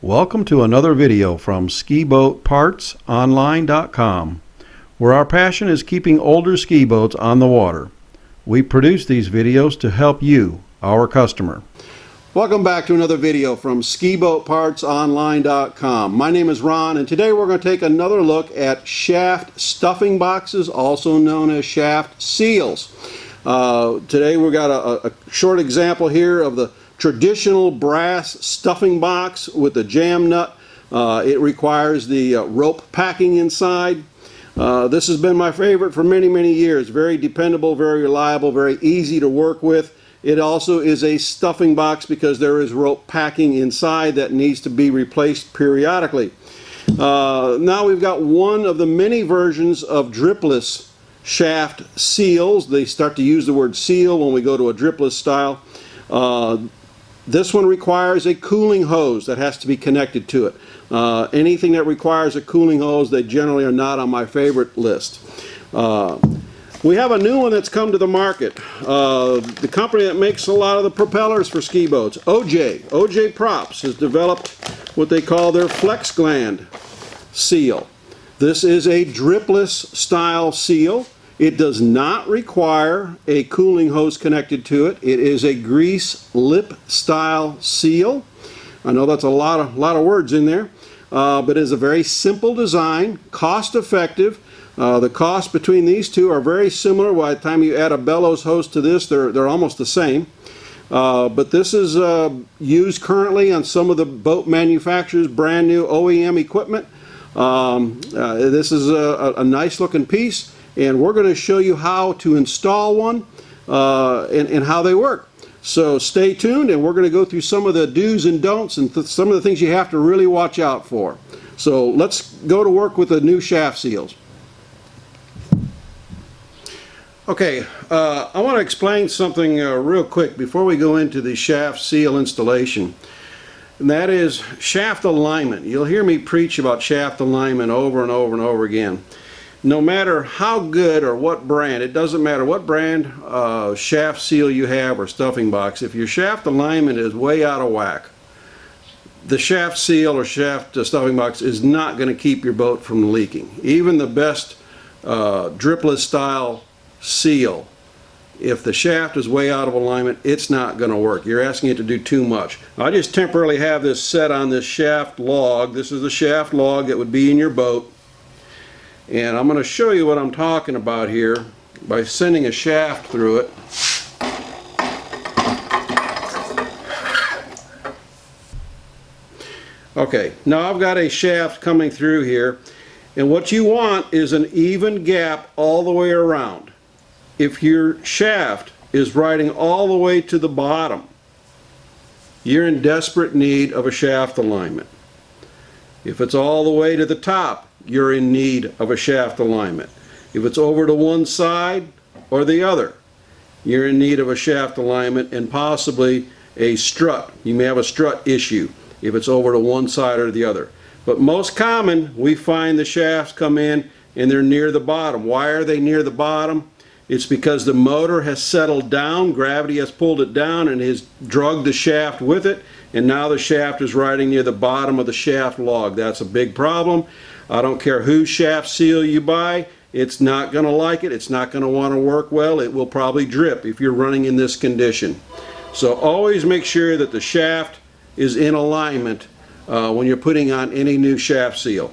Welcome to another video from skiboatpartsonline.com, where our passion is keeping older ski boats on the water. We produce these videos to help you, our customer. Welcome back to another video from skiboatpartsonline.com. My name is Ron, and today we're going to take another look at shaft stuffing boxes, also known as shaft seals. Today we've got a short example here of the traditional brass stuffing box with the jam nut. It requires the rope packing inside. This has been my favorite for many years. Very dependable, very reliable, very easy to work with. It also is a stuffing box because there is rope packing inside that needs to be replaced periodically. Now we've got one of the many versions of dripless shaft seals. They start to use the word seal when we go to a dripless style. This one requires a cooling hose that has to be connected to it. Anything that requires a cooling hose, they generally are not on my favorite list. We have a new one that's come to the market. The company that makes a lot of the propellers for ski boats, OJ Props, has developed what they call their Flex Gland seal. This is a dripless style seal. It does not require a cooling hose connected to it. It is a grease lip style seal. I know that's a lot of words in there, but it is a very simple design, cost effective. The costs between these two are very similar. By the time you add a bellows hose to this, they're almost the same. But this is used currently on some of the boat manufacturers' brand new OEM equipment. This is a nice looking piece, and we're going to show you how to install one and how they work. So stay tuned, and we're going to go through some of the do's and don'ts and some of the things you have to really watch out for. So let's go to work with the new shaft seals. Okay, I want to explain something real quick before we go into the shaft seal installation. And that is shaft alignment. You'll hear me preach about shaft alignment over and over again. No matter how good or what brand, it doesn't matter what brand shaft seal you have or stuffing box, if your shaft alignment is way out of whack, the shaft seal or shaft stuffing box is not going to keep your boat from leaking. Even the best dripless style seal, if the shaft is way out of alignment, it's not going to work. You're asking it to do too much. I just temporarily have this set on this shaft log. This is the shaft log that would be in your boat. And I'm going to show you what I'm talking about here by sending a shaft through it. Okay, now I've got a shaft coming through here, and what you want is an even gap all the way around. If your shaft is riding all the way to the bottom, you're in desperate need of a shaft alignment. If it's all the way to the top, you're in need of a shaft alignment. If it's over to one side or the other, you're in need of a shaft alignment and possibly a strut. You may have a strut issue if it's over to one side or the other. But most common, we find the shafts come in and they're near the bottom. Why are they near the bottom? It's because the motor has settled down, gravity has pulled it down and has drugged the shaft with it, and now the shaft is riding near the bottom of the shaft log. That's a big problem. I don't care whose shaft seal you buy, it's not going to like it, it's not going to want to work well, it will probably drip if you're running in this condition. So always make sure that the shaft is in alignment when you're putting on any new shaft seal.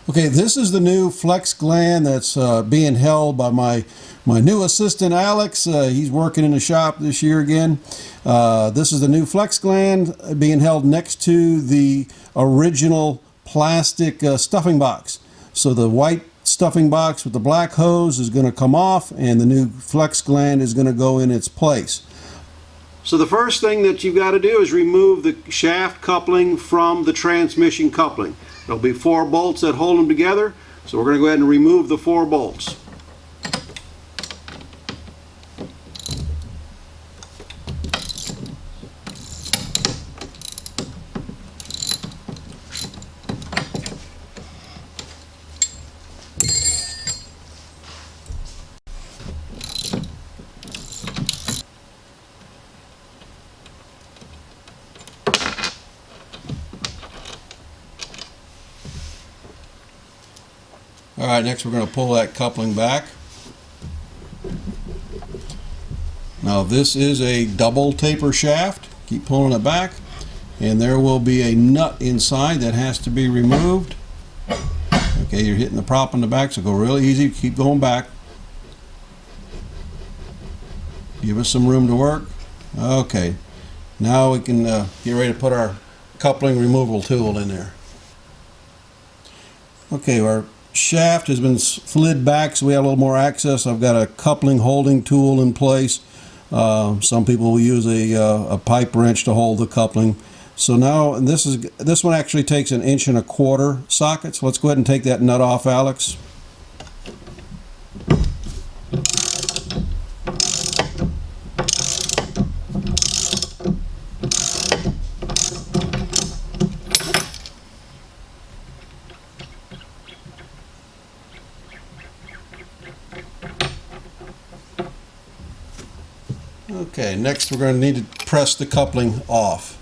Okay, this is the new Flex Gland that's being held by my new assistant Alex. He's working in the shop this year again. This is the new Flex Gland being held next to the original plastic stuffing box. So the white stuffing box with the black hose is going to come off, and the new Flex Gland is going to go in its place. So the first thing that you've got to do is remove the shaft coupling from the transmission coupling. There'll be 4 bolts that hold them together, so we're going to go ahead and remove the 4 bolts. Alright, next we're going to pull that coupling back. Now this is a double taper shaft. Keep pulling it back, and there will be a nut inside that has to be removed. Okay, you're hitting the prop in the back, so go really easy. Keep going back. Give us some room to work. Okay, now we can get ready to put our coupling removal tool in there. Okay, our shaft has been slid back so we have a little more access. I've got a coupling holding tool in place. Some people will use a pipe wrench to hold the coupling. So now, and this one actually takes 1.25 inch socket. So let's go ahead and take that nut off, Alex. Okay, next we're going to need to press the coupling off.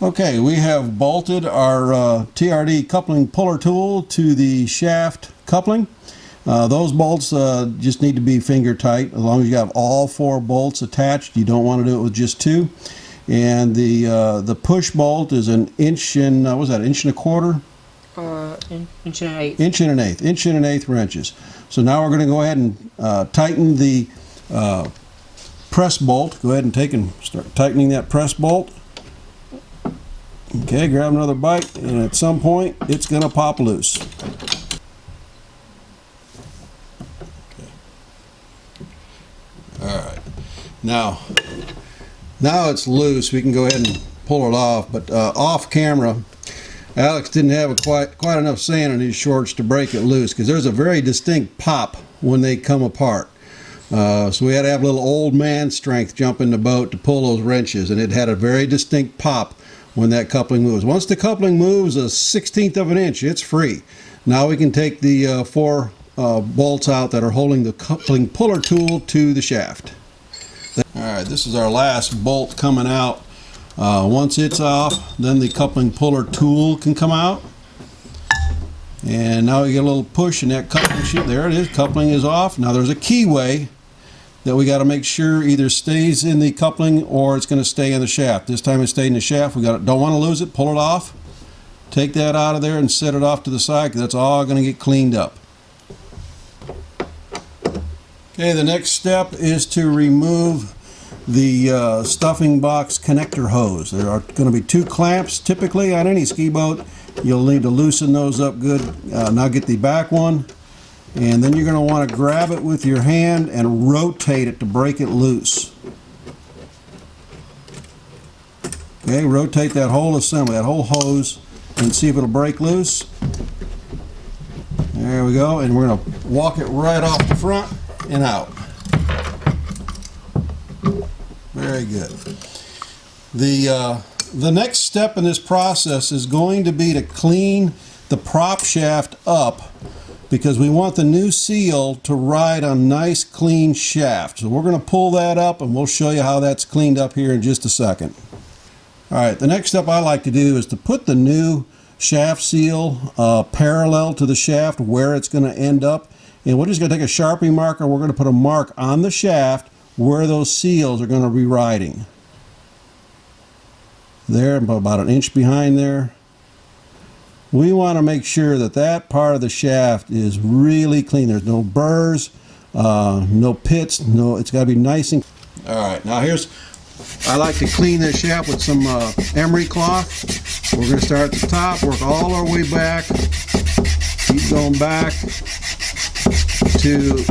Okay, we have bolted our TRD coupling puller tool to the shaft coupling. Those bolts just need to be finger tight. As long as you have all 4 bolts attached, you don't want to do it with just 2. And the push bolt is 1 inch and what was that, 1.25 inches? Inch and an eighth. Inch and an eighth wrenches. So now we're going to go ahead and tighten the press bolt. Go ahead and start tightening that press bolt. Okay, grab another bite, and at some point it's going to pop loose. Okay. All right. Now it's loose. We can go ahead and pull it off, but off camera, Alex didn't have quite enough sand in his shorts to break it loose, because there's a very distinct pop when they come apart. So we had to have a little old man strength jump in the boat to pull those wrenches, and it had a very distinct pop when that coupling moves. Once the coupling moves 1/16 of an inch, it's free. Now we can take the 4 bolts out that are holding the coupling puller tool to the shaft. Alright, this is our last bolt coming out. Once it's off, then the coupling puller tool can come out. And now we get a little push in that coupling sheet. There it is, coupling is off. Now there's a keyway that we got to make sure either stays in the coupling or it's going to stay in the shaft. This time it stayed in the shaft. Don't want to lose it. Pull it off. Take that out of there and set it off to the side, because that's all going to get cleaned up. Okay, the next step is to remove the stuffing box connector hose. There are going to be 2 clamps typically on any ski boat. You'll need to loosen those up good. Now get the back one, and then you're going to want to grab it with your hand and rotate it to break it loose. Okay, rotate that whole assembly, that whole hose, and see if it'll break loose. There we go, and we're going to walk it right off the front and out. Very good. The next step in this process is going to be to clean the prop shaft up, because we want the new seal to ride on nice clean shaft. So we're going to pull that up, and we'll show you how that's cleaned up here in just a second. Alright, the next step I like to do is to put the new shaft seal parallel to the shaft where it's going to end up. And we're just going to take a Sharpie marker, we're going to put a mark on the shaft where those seals are going to be riding. There, about 1 inch behind there. We want to make sure that that part of the shaft is really clean. There's no burrs, no pits, it's got to be nice and... Alright, now I like to clean this shaft with some emery cloth. We're going to start at the top, work all our way back, keep going back to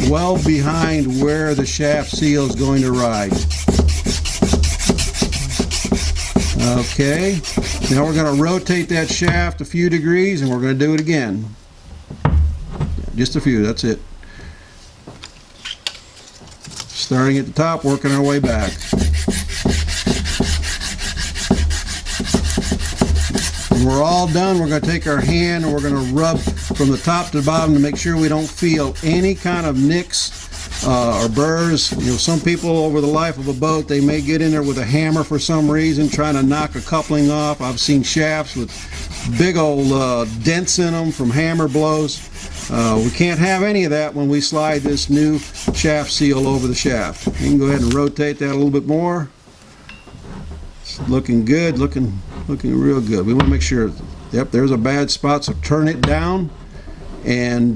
well behind where the shaft seal is going to ride. Okay, now we're going to rotate that shaft a few degrees, and we're going to do it again. Just a few, that's it. Starting at the top, working our way back. When we're all done, we're going to take our hand and we're going to rub from the top to the bottom to make sure we don't feel any kind of nicks or burrs. You know, some people over the life of a boat, they may get in there with a hammer for some reason, trying to knock a coupling off. I've seen shafts with big old dents in them from hammer blows. We can't have any of that when we slide this new shaft seal over the shaft. You can go ahead and rotate that a little bit more. It's looking good, looking real good. We want to make sure, yep, there's a bad spot, so turn it down and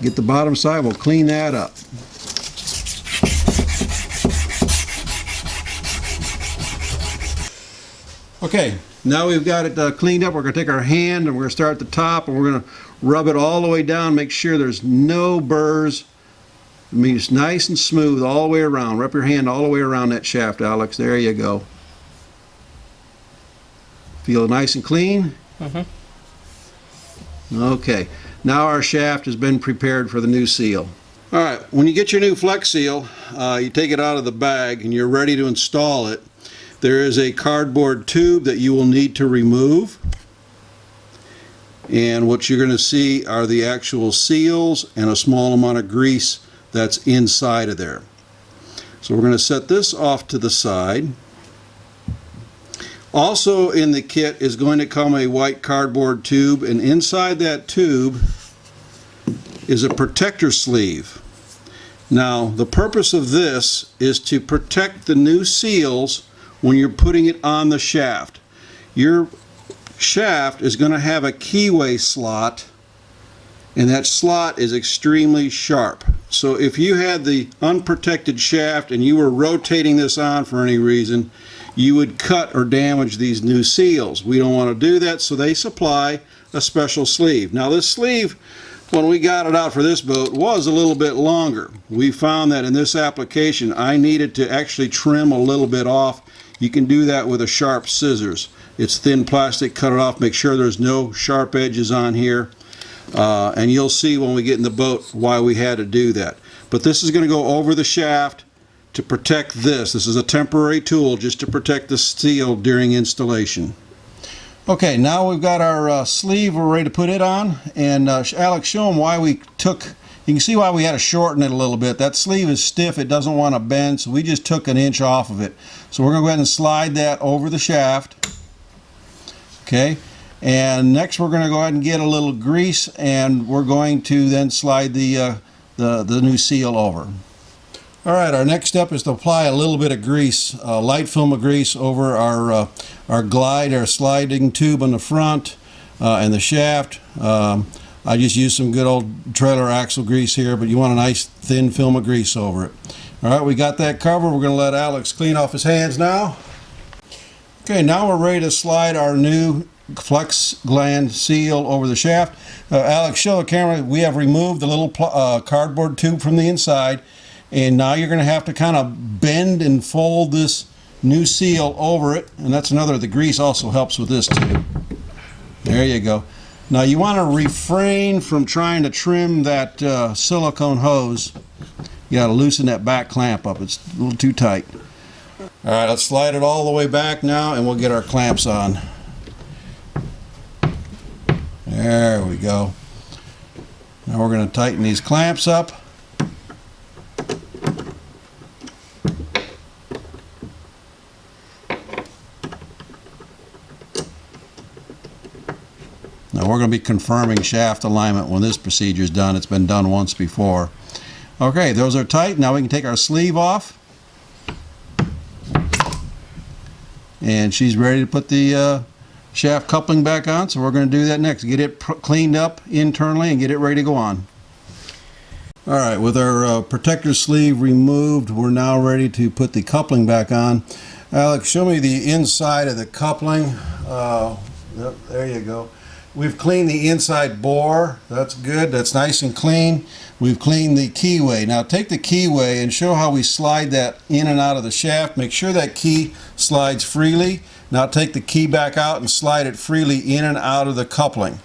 get the bottom side. We'll clean that up. Okay, now we've got it cleaned up. We're going to take our hand and we're going to start at the top and we're going to rub it all the way down, make sure there's no burrs. I mean, it's nice and smooth all the way around. Wrap your hand all the way around that shaft, Alex. There you go. Feel nice and clean? Okay, now our shaft has been prepared for the new seal. All right, when you get your new Flex Seal, you take it out of the bag and you're ready to install it. There is a cardboard tube that you will need to remove. And what you're going to see are the actual seals and a small amount of grease that's inside of there. So we're going to set this off to the side. Also in the kit is going to come a white cardboard tube, and inside that tube is a protector sleeve. Now the purpose of this is to protect the new seals when you're putting it on the shaft. Your shaft is going to have a keyway slot, and that slot is extremely sharp. So if you had the unprotected shaft and you were rotating this on for any reason, you would cut or damage these new seals. We don't want to do that, so they supply a special sleeve. Now this sleeve, when we got it out for this boat, was a little bit longer. We found that in this application I needed to actually trim a little bit off. You can do that with a sharp scissors. It's thin plastic, cut it off, make sure there's no sharp edges on here. And you'll see when we get in the boat why we had to do that. But this is going to go over the shaft to protect this. This is a temporary tool just to protect the seal during installation. Okay, now we've got our sleeve. We're ready to put it on. And Alex, show them why we took, you can see why we had to shorten it a little bit. That sleeve is stiff, it doesn't want to bend, so we just took an inch off of it. So we're going to go ahead and slide that over the shaft. Okay, and next we're going to go ahead and get a little grease, and we're going to then slide the new seal over. All right, our next step is to apply a little bit of grease, light film of grease over our glide, our sliding tube on the front and the shaft. I just used some good old trailer axle grease here, but you want a nice thin film of grease over it. All right, we got that covered. We're going to let Alex clean off his hands now. Okay, now we're ready to slide our new Flex Gland seal over the shaft. Alex, show the camera. We have removed the little cardboard tube from the inside, and now you're going to have to kind of bend and fold this new seal over it, and that's another, the grease also helps with this too. There you go. Now you want to refrain from trying to trim that silicone hose. You got to loosen that back clamp up. It's a little too tight. All right, let's slide it all the way back now, and we'll get our clamps on. There we go. Now we're going to tighten these clamps up. Now we're going to be confirming shaft alignment when this procedure is done. It's been done once before. Okay, those are tight. Now we can take our sleeve off. And she's ready to put the shaft coupling back on, so we're going to do that next. Get it cleaned up internally and get it ready to go on. Alright, with our protector sleeve removed, we're now ready to put the coupling back on. Alex, show me the inside of the coupling. Yep, there you go. We've cleaned the inside bore. That's good. That's nice and clean. We've cleaned the keyway. Now take the keyway and show how we slide that in and out of the shaft. Make sure that key slides freely. Now take the key back out and slide it freely in and out of the coupling.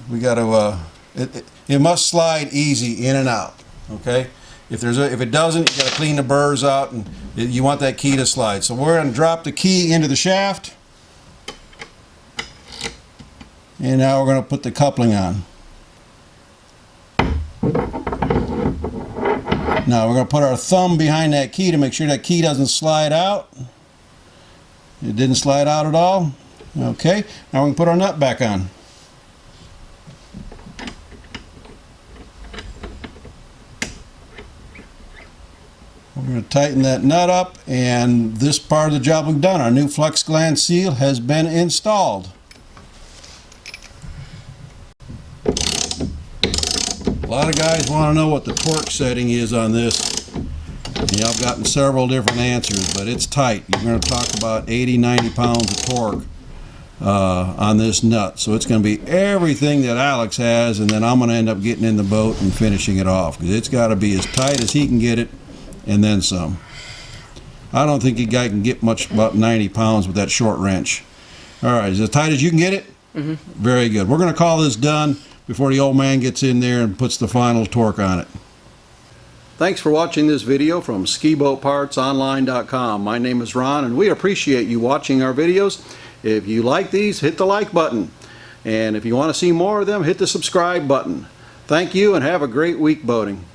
We got to it must slide easy in and out. Okay. If it doesn't, you got to clean the burrs out, and you want that key to slide. So we're going to drop the key into the shaft. And now we're going to put the coupling on. Now we're going to put our thumb behind that key to make sure that key doesn't slide out. It didn't slide out at all. Okay, now we can put our nut back on. We're going to tighten that nut up, and this part of the job we've done. Our new Flex Gland seal has been installed. A lot of guys want to know what the torque setting is on this. Yeah, I've gotten several different answers, but it's tight. You're going to talk about 80-90 pounds of torque on this nut. So it's going to be everything that Alex has, and then I'm going to end up getting in the boat and finishing it off, because it's got to be as tight as he can get it and then some. I don't think a guy can get much about 90 pounds with that short wrench. All right, is it as tight as you can get it? Mm-hmm. Very good. We're going to call this done before the old man gets in there and puts the final torque on it. Thanks for watching this video from skiboatpartsonline.com. My name is Ron, and we appreciate you watching our videos. If you like these, hit the like button. And if you want to see more of them, hit the subscribe button. Thank you, and have a great week boating.